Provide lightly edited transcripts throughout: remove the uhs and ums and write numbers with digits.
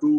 2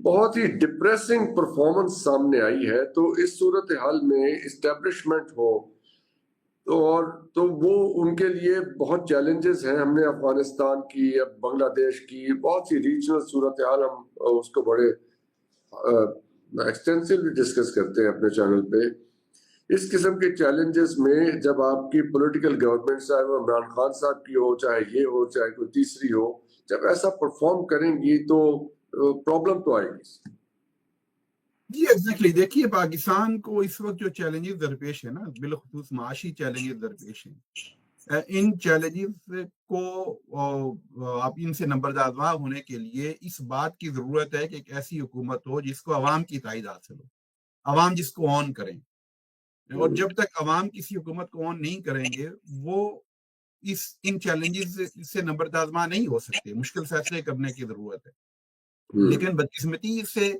بہت ہی depressing performance سامنے آئی ہے. تو اس صورتحال میں اسٹیبلشمنٹ ہو تو وہ ان کے لیے بہت چیلنجز ہیں. ہم نے افغانستان کی یا بنگلہ دیش کی بہت سی ریجنل صورتحال ہم اس کو بڑے ایکسٹینسولی ڈسکس کرتے ہیں اپنے چینل پہ. اس قسم کے چیلنجز میں جب آپ کی پولیٹیکل گورنمنٹ چاہے وہ عمران خان صاحب کی ہو, چاہے یہ ہو, چاہے کوئی تیسری ہو, جب ایسا پرفارم کریں گی تو پرابلم تو آئے گی. جی ایگزیکٹلی. دیکھیے پاکستان کو اس وقت جو چیلنجز درپیش ہے نا, بالخصوص معاشی چیلنجز درپیش ہیں, ان چیلنجز کو آپ ان سے نمبردار ہونے کے لیے اس بات کی ضرورت ہے کہ ایک ایسی حکومت ہو جس کو عوام کی تائید حاصل ہو, عوام جس کو آن کریں. اور جب تک عوام کسی حکومت کو آن نہیں کریں گے وہ ان چیلنجز سے نمبردار نہیں ہو سکتے. مشکل فیصلے کرنے کی ضرورت ہے. لیکن بدقسمتی سے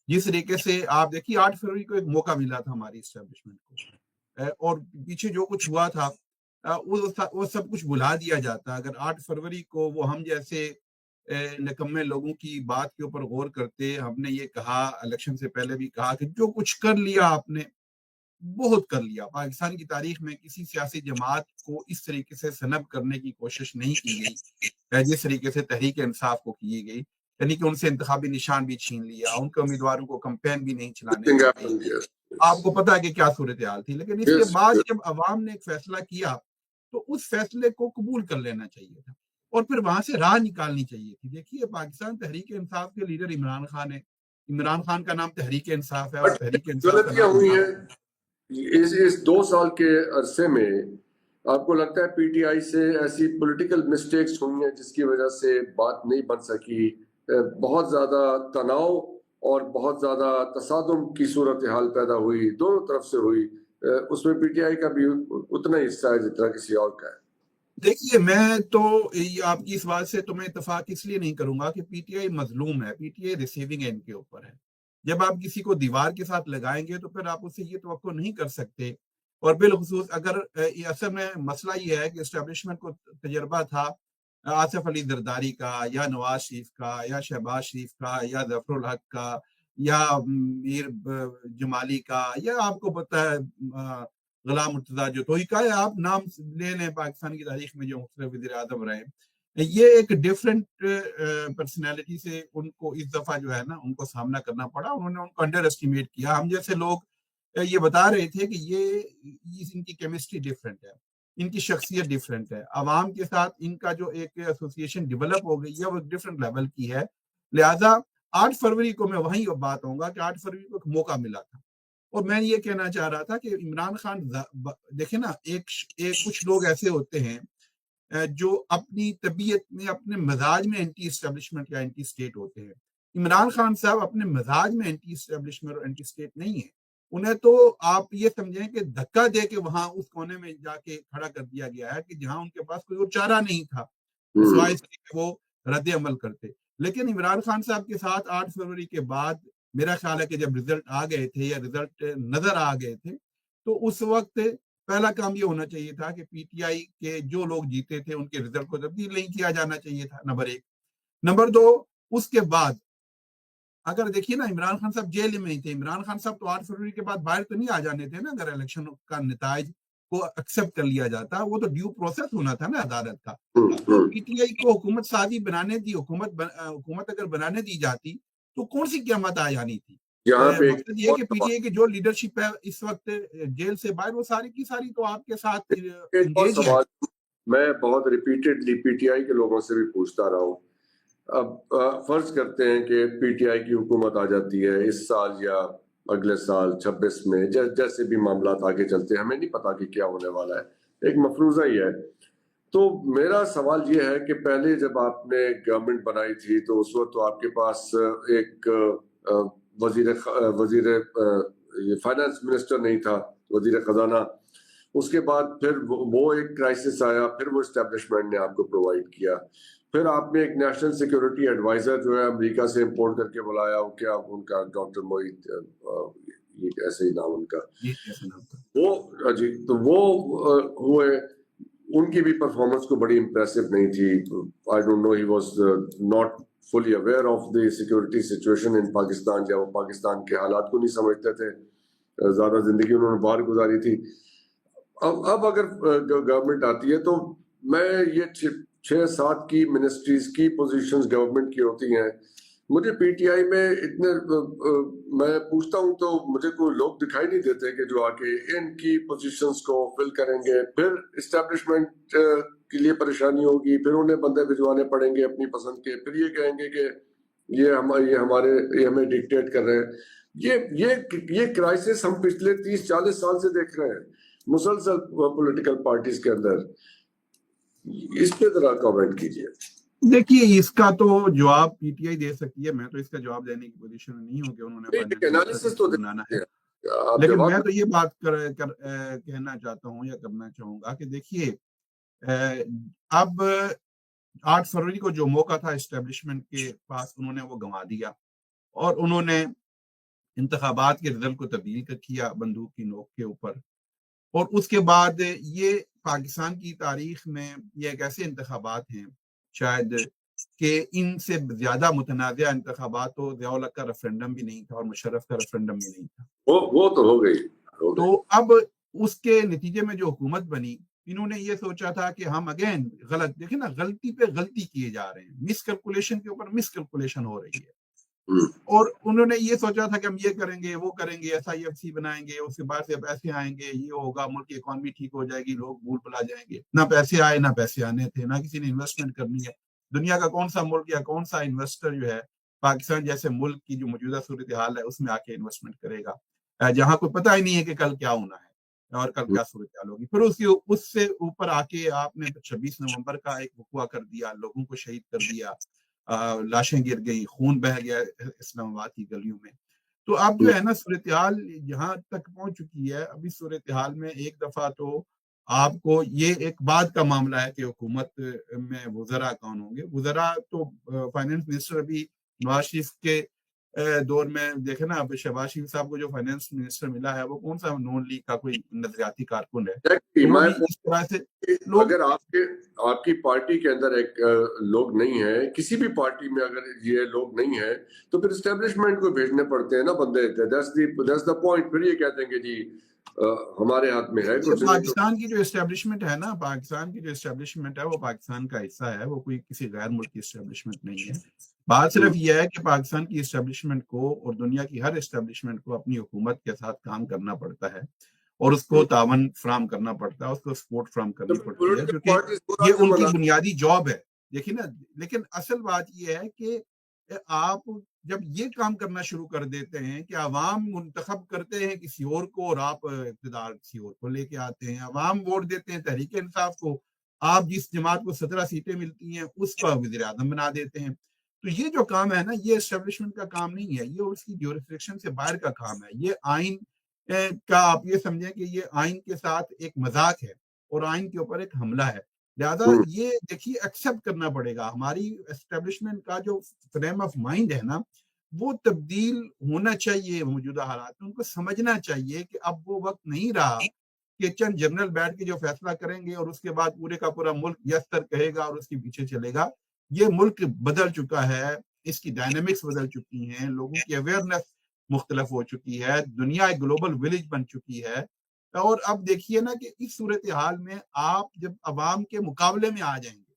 جس طریقے سے آپ دیکھیے 8 فروری کو ایک موقع ملا تھا ہماری اسٹیبلشمنٹ کو, اور پیچھے جو کچھ ہوا تھا وہ سب کچھ بھلا دیا جاتا. اگر 8 فروری کو وہ ہم جیسے نکمے لوگوں کی بات کے اوپر غور کرتے. ہم نے یہ کہا الیکشن سے پہلے بھی کہا کہ جو کچھ کر لیا آپ نے بہت کر لیا. پاکستان کی تاریخ میں کسی سیاسی جماعت کو اس طریقے سے سنب کرنے کی کوشش نہیں کی گئی جس طریقے سے تحریک انصاف کو کی گئی. یعنی کہ ان سے انتخابی نشان بھی چھین لیا, ان کے امیدواروں کو کمپین بھی نہیں چلانے دی گئی. آپ کو پتا ہے کہ کیا صورتحال تھی. لیکن اس کے بعد جب عوام نے ایک فیصلہ کیا تو اس فیصلے کو قبول کر لینا چاہیے تھا اور پھر وہاں سے راہ نکالنی چاہیے تھی. دیکھیے پاکستان تحریک انصاف کے لیڈر عمران خان ہے. عمران خان کا نام تحریک انصاف ہے اور تحریک انصاف کا نام ہوئی ہیں. اس 2 سال کے عرصے میں آپ کو لگتا ہے پی ٹی آئی سے ایسی پولیٹیکل مسٹیکس ہوئی ہیں جس کی وجہ سے بات نہیں بن سکی, بہت زیادہ تناؤ اور بہت زیادہ تصادم کی صورتحال پیدا ہوئی, دونوں طرف سے ہوئی, اس میں پی ٹی آئی کا بھی اتنا ہی حصہ ہے جتنا کسی اور کا ہے؟ دیکھیے میں تو آپ کی اس بات سے تو میں اتفاق اس لیے نہیں کروں گا کہ پی ٹی آئی مظلوم ہے. P T I receiving end کے اوپر ہے. جب آپ کسی کو دیوار کے ساتھ لگائیں گے تو پھر آپ اسے یہ توقع نہیں کر سکتے. اور بالخصوص اگر اصل میں مسئلہ یہ ہے کہ اسٹیبلشمنٹ کو تجربہ تھا آصف علی زرداری کا یا نواز شریف کا یا شہباز شریف کا یا ظفر الحق کا یا میر جمالی کا یا آپ کو پتہ ہے غلام مرتضیٰ جوتوئی کا, یا آپ نام لے لیں پاکستان کی تاریخ میں جو مختلف وزیر اعظم رہے. یہ ایک ڈفرینٹ پرسنالٹی سے ان کو اس دفعہ جو ہے نا ان کو سامنا کرنا پڑا. انہوں نے ان کو انڈر اسٹیمیٹ کیا. ہم جیسے لوگ یہ بتا رہے تھے کہ یہ ان کی کیمسٹری ڈفرینٹ ہے, ان کی شخصیت ڈفرینٹ ہے, عوام کے ساتھ ان کا جو ایک ایسوسیشن ڈیولپ ہو گئی ہے وہ ڈفرینٹ لیول کی ہے. لہٰذا 8 فروری کو میں وہیں بات ہوں گا کہ 8 فروری کو ایک موقع ملا تھا. اور میں یہ کہنا چاہ رہا تھا کہ عمران خان دیکھیں نا, ایک کچھ لوگ ایسے ہوتے ہیں جو اپنی طبیعت میں اپنے مزاج میں اینٹی اسٹیبلشمنٹ یا اینٹی اسٹیٹ ہوتے ہیں. عمران خان صاحب اپنے مزاج میں اینٹی اسٹیبلشمنٹ اور اینٹی اسٹیٹ نہیں ہے. انہیں تو آپ یہ سمجھیں کہ دھکا دے کے وہاں اس کونے میں جا کے کھڑا کر دیا گیا ہے کہ جہاں ان کے پاس کوئی اور چارہ نہیں تھا سوائے اس کہ وہ رد عمل کرتے. لیکن عمران خان صاحب کے ساتھ 8 فروری کے بعد میرا خیال ہے کہ جب رزلٹ آ گئے تھے یا رزلٹ نظر آ گئے تھے تو اس وقت پہلا کام یہ ہونا چاہیے تھا کہ پی ٹی آئی کے جو لوگ جیتے تھے ان کے رزلٹ کو تبدیل نہیں کیا جانا چاہیے تھا, نمبر 1. نمبر 2, اس کے بعد اگر دیکھیے نا عمران خان صاحب جیل میں ہی تھے. عمران خان صاحب تو 8 فروری کے بعد باہر تو نہیں آ جانے تھے نا. اگر الیکشن کا نتائج کو ایکسپٹ کر لیا جاتا, وہ تو ڈیو پروسیس ہونا تھا نا عدالت کا. تو پی ٹی آئی کو حکومت سازی بنانے دی, حکومت اگر بنانے دی جاتی تو کون سی قیامت آ جانی تھی. مقصد یہ کہ پی ٹی آئی کی جو لیڈرشپ ہے اس وقت جیل سے باہر, وہ ساری کی ساری تو آپ کے ساتھ انگیج ہے. میں بہت ریپیٹڈلی پی ٹی آئی کے لوگوں سے بھی پوچھتا رہا ہوں. اب فرض کرتے ہیں کہ پی ٹی آئی کی حکومت آ جاتی ہے اس سال یا اگلے سال 26 میں, جیسے بھی معاملات آگے چلتے ہیں, ہمیں نہیں پتا کہ کیا ہونے والا ہے, ایک مفروضہ ہی ہے. تو میرا سوال یہ ہے کہ پہلے جب آپ نے گورنمنٹ بنائی تھی تو اس وقت تو آپ کے پاس ایک وزیر فائنانس منسٹر نہیں تھا, وزیر خزانہ. اس کے بعد پھر وہ ایک کرائسس آیا, پھر وہ اسٹیبلشمنٹ نے آپ کو پرووائڈ کیا. پھر آپ نے ایک نیشنل سیکیورٹی ایڈوائزر جو ہے امریکہ سے امپورٹ کر کے بلایا, کیا ان کا ڈاکٹر موہت, یہ ایسے ہی نام ان کا, وہ جی, تو وہ ہوئے. ان کی بھی پرفارمنس کو بڑی امپریسو نہیں تھی. I don't know, he was not fully aware of the security situation in Pakistan, جب وہ پاکستان کے حالات کو نہیں سمجھتے تھے, زیادہ زندگی انہوں نے باہر گزاری تھی. اب اگر گورنمنٹ آتی ہے تو میں یہ 6-7 کی منسٹریز کی پوزیشنز گورنمنٹ کی ہوتی ہیں. مجھے پی ٹی آئی میں اتنے میں پوچھتا ہوں تو مجھے کوئی لوگ دکھائی نہیں دیتے کہ جو آ کے ان کی پوزیشنز کو فل کریں گے. پھر اسٹیبلشمنٹ کے لیے پریشانی ہوگی, پھر انہیں بندے بھجوانے پڑیں گے اپنی پسند کے, پھر یہ کہیں گے کہ یہ ہمیں ڈکٹیٹ کر رہے ہیں. یہ کرائسس ہم پچھلے 30-40 سال سے دیکھ رہے ہیں مسلسل پولیٹیکل پارٹیز کے اندر. اس پہ ذرا کامنٹ کیجیے. دیکھیے اس کا تو جواب پی ٹی آئی دے سکتی ہے, میں تو اس کا جواب دینے کی پوزیشن میں نہیں ہوں کہ انہوں نے انالیسس تو بنانا ہے. لیکن میں تو یہ بات کہنا چاہتا ہوں یا کرنا چاہوں گا کہ دیکھیے اب 8 فروری کو جو موقع تھا اسٹیبلشمنٹ کے پاس انہوں نے وہ گنوا دیا, اور انہوں نے انتخابات کے رزلٹ کو تبدیل کیا بندوق کی نوک کے اوپر. اور اس کے بعد یہ پاکستان کی تاریخ میں یہ ایک ایسے انتخابات ہیں شاید کہ ان سے زیادہ متنازع انتخابات تو ضیاء الحق کا ریفرنڈم بھی نہیں تھا اور مشرف کا ریفرنڈم بھی نہیں تھا. وہ تو ہو گئی. تو اب اس کے نتیجے میں جو حکومت بنی, انہوں نے یہ سوچا تھا کہ ہم اگین غلط, دیکھیں نا, غلطی پہ غلطی کیے جا رہے ہیں, مس کیلکولیشن کے اوپر مس کیلکولیشن ہو رہی ہے. اور انہوں نے یہ سوچا تھا کہ ہم یہ کریں گے, وہ کریں گے, SIFC بنائیں گے, اس کے بعد سے پیسے آئیں گے, یہ ہوگا, ملک کی اکانومی ٹھیک ہو جائے گی, لوگ بھول بھلا جائیں گے. نہ پیسے آئے, نہ پیسے آنے تھے, نہ کسی نے انویسٹمنٹ کرنی ہے. دنیا کا کون سا ملک یا کون سا انویسٹر جو ہے پاکستان جیسے ملک کی جو موجودہ صورتحال ہے اس میں آ کے انویسٹمنٹ کرے گا, جہاں کوئی پتہ ہی نہیں ہے کہ کل کیا ہونا ہے اور کل کیا صورتحال ہوگی. پھر اس سے اوپر آ کے آپ نے 26 نومبر کا ایک وقوع کر دیا, لوگوں کو شہید کر دیا, لاشیں گر گئی, خون بہہ گیا اسلام آباد کی گلیوں میں. تو اب جو ہے نا صورتحال یہاں تک پہنچ چکی ہے. ابھی صورتحال میں ایک دفعہ تو آپ کو یہ ایک بات کا معاملہ ہے کہ حکومت میں وزراء کون ہوں گے. وزراء تو فائنانس منسٹر ابھی نواز شریف کے دور میں دیکھیں نا, اب شہباز شریف صاحب کو جو فائنانس منسٹر ملا ہے وہ کون سا نون لیگ کا کوئی نظریاتی کارکن ہے. اس طرح سے اگر آپ کی پارٹی کے اندر ایک لوگ نہیں ہیں, کسی بھی پارٹی میں اگر یہ لوگ نہیں ہیں تو پھر اسٹیبلشمنٹ کو بھیجنے پڑتے ہیں نا بندے. That's the point. پھر یہ کہتے ہیں کہ جی ہمارے ہاتھ میں ہے. پاکستان کی جو اسٹیبلشمنٹ ہے نا, پاکستان کی جو اسٹیبلشمنٹ ہے وہ پاکستان کا حصہ ہے, وہ کوئی کسی غیر ملک کی اسٹیبلشمنٹ نہیں ہے. بات صرف یہ ہے کہ پاکستان کی اسٹیبلشمنٹ کو اور دنیا کی ہر اسٹیبلشمنٹ کو اپنی حکومت کے ساتھ کام کرنا پڑتا ہے اور اس کو تعاون فراہم کرنا پڑتا ہے, اس کو سپورٹ فراہم کرنی پڑتی ہے, کیونکہ یہ ان کی بنیادی جاب ہے. دیکھیں نا, لیکن اصل بات یہ ہے کہ آپ جب یہ کام کرنا شروع کر دیتے ہیں کہ عوام منتخب کرتے ہیں کسی اور کو اور آپ اقتدار کسی اور کو لے کے آتے ہیں, عوام ووٹ دیتے ہیں تحریک انصاف کو, آپ جس جماعت کو 17 سیٹیں ملتی ہیں اس کو وزیر اعظم بنا دیتے ہیں. تو یہ جو کام ہے نا, یہ اسٹیبلشمنٹ کا کام نہیں ہے, یہ اس کی جورسڈکشن سے باہر کا کام ہے. یہ آئین کا آپ یہ سمجھیں کہ یہ آئین کے ساتھ ایک مذاق ہے اور آئین کے اوپر ایک حملہ ہے. لہذا یہ دیکھیے ایکسیپٹ کرنا پڑے گا. ہماری اسٹیبلشمنٹ کا جو فریم آف مائنڈ ہے نا وہ تبدیل ہونا چاہیے موجودہ حالات میں. ان کو سمجھنا چاہیے کہ اب وہ وقت نہیں رہا کہ چند جنرل بیٹھ کے جو فیصلہ کریں گے اور اس کے بعد پورے کا پورا ملک یس سر کہے گا اور اس کے پیچھے چلے گا. یہ ملک بدل چکا ہے, اس کی ڈائنامکس بدل چکی ہیں, لوگوں کی اویئرنیس مختلف ہو چکی ہے, دنیا ایک گلوبل ولیج بن چکی ہے. اور اب دیکھیے نا کہ اس صورتحال میں آپ جب عوام کے مقابلے میں آ جائیں گے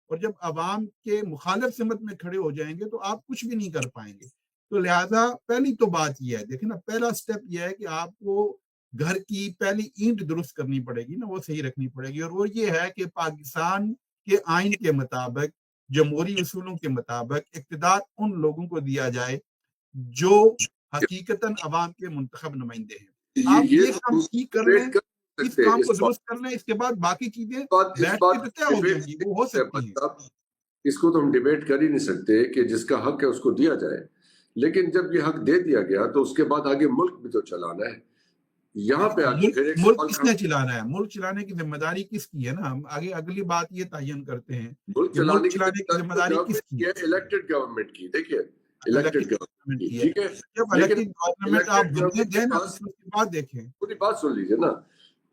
اور جب عوام کے مخالف سمت میں کھڑے ہو جائیں گے تو آپ کچھ بھی نہیں کر پائیں گے. تو لہذا پہلی تو بات یہ ہے, دیکھیں نا, پہلا سٹیپ یہ ہے کہ آپ کو گھر کی پہلی اینٹ درست کرنی پڑے گی نا, وہ صحیح رکھنی پڑے گی. اور وہ یہ ہے کہ پاکستان کے آئین کے مطابق, جمہوری اصولوں کے مطابق اقتدار ان لوگوں کو دیا جائے جو حقیقتاً عوام کے منتخب نمائندے ہیں. آپ یہ کام ٹھیک کر لیں, اس کام کو درست کر لیں, اس کے بعد باقی چیزیں بیٹھ کے طے ہو جائیں گی, وہ ہو سکتی ہیں. اس کو تو ہم ڈیبیٹ کر ہی نہیں سکتے کہ جس کا حق ہے اس کو دیا جائے, لیکن جب یہ حق دے دیا گیا تو اس کے بعد آگے ملک بھی تو چلانا ہے. یہاں پہ ملک کس نے چلانا ہے, ملک چلانے کی ذمہ داری کس کی ہے نا. ہم آگے اگلی بات یہ تعین کرتے ہیں ملک چلانے کی ذمہ داری کس کی ہے. الیکٹڈ گورنمنٹ کی. دیکھیے الیکٹڈ گورنمنٹ کی, ٹھیک ہے, جب الیکٹڈ گورنمنٹ آپ بننے دیں نا اس کے بعد دیکھیں. پوری بات سن لیجیے نا,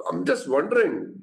I'm just wondering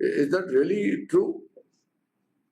Is that really true?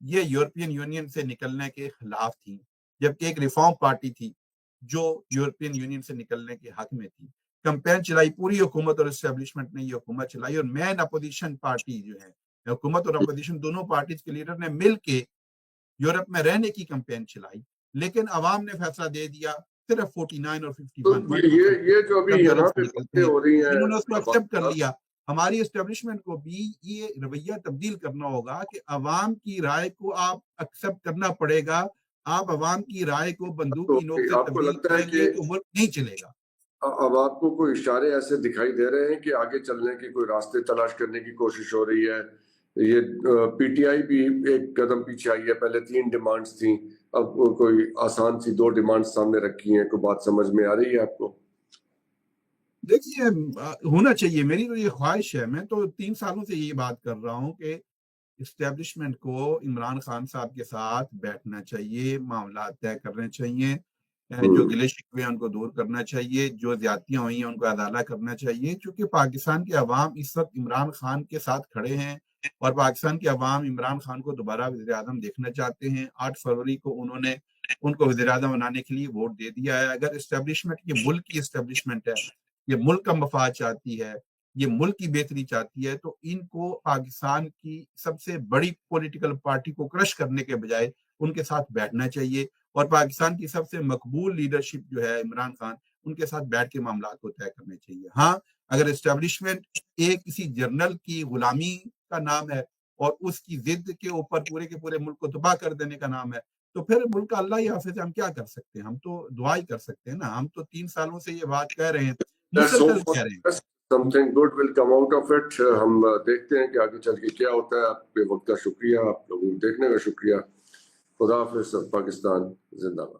یہ یورپین یونین سے نکلنے کے خلاف تھی، جبکہ ایک ریفارم پارٹی تھی جو یورپین یونین سے نکلنے کے حق میں تھی. کمپین چلائی پوری حکومت اور اسٹیبلشمنٹ نے یہ حکومت چلائی، اور مین اپوزیشن پارٹی جو ہے، حکومت اور اپوزیشن دونوں پارٹیز کے لیڈر نے مل کے یورپ میں رہنے کی کمپین چلائی، لیکن عوام نے فیصلہ دے دیا صرف 49 اور 51 یہ جو ابھی یہاں پہ باتیں ہو رہی ہیں انہوں نے اس کو ایکسپٹ کر لیا. ہماری اسٹیبلشمنٹ کو بھی یہ رویہ تبدیل کرنا ہوگا کہ عوام کی رائے کو آپ ایکسپٹ کرنا پڑے گا. آپ عوام کی رائے کو بندوق کی نوک سے تبدیل کریں گے تو ملک نہیں چلے گا. اب آپ کو کوئی اشارے ایسے دکھائی دے رہے ہیں کہ آگے چلنے کے کوئی راستے تلاش کرنے کی کوشش ہو رہی ہے؟ یہ پی ٹی آئی بھی ایک قدم پیچھے آئی ہے، پہلے 3 ڈیمانڈز تھیں، اب کوئی آسان سی 2 ڈیمانڈ سامنے رکھی ہیں. کوئی بات سمجھ میں آ رہی ہے آپ کو؟ دیکھیے ہونا چاہیے، میری تو یہ خواہش ہے، میں تو 3 سالوں سے یہ بات کر رہا ہوں کہ اسٹیبلشمنٹ کو عمران خان صاحب کے ساتھ بیٹھنا چاہیے، معاملات طے کرنے چاہیے، جو گلے شکوے ہیں ان کو دور کرنا چاہیے، جو زیادتیاں ہوئی ہیں ان کو ازالہ کرنا چاہیے، چونکہ پاکستان کے عوام اس وقت عمران خان کے ساتھ کھڑے ہیں اور پاکستان کے عوام عمران خان کو دوبارہ وزیر اعظم دیکھنا چاہتے ہیں. 8 فروری کو انہوں نے ان کو وزیر اعظم بنانے کے لیے ووٹ دے دیا ہے. اگر اسٹیبلشمنٹ یہ ملک کی اسٹیبلشمنٹ ہے، یہ ملک کا مفاد چاہتی ہے، یہ ملک کی بہتری چاہتی ہے، تو ان کو پاکستان کی سب سے بڑی پولیٹیکل پارٹی کو کرش کرنے کے بجائے ان کے ساتھ بیٹھنا چاہیے، اور پاکستان کی سب سے مقبول لیڈرشپ جو ہے عمران خان، ان کے ساتھ بیٹھ کے معاملات کو طے کرنے چاہیے. ہاں، اگر اسٹیبلشمنٹ ایک کسی جرنل کی غلامی کا نام ہے اور اس کی ضد کے اوپر پورے کے پورے ملک کو تباہ کر دینے کا نام ہے، تو پھر ملک کا اللہ ہی حافظ ہے. ہم کیا کر سکتے ہیں؟ ہم تو دعا ہی کر سکتے ہیں نا. ہم تو 3 سالوں سے یہ بات کہہ رہے ہیں، مسلسل کہہ رہے ہیں. Something good will come out of it. ہم دیکھتے ہیں کہ آگے چل کے کیا ہوتا ہے. آپ کے وقت کا شکریہ، آپ لوگوں کو دیکھنے کا شکریہ. خدا حافظ. پاکستان زندہ باد.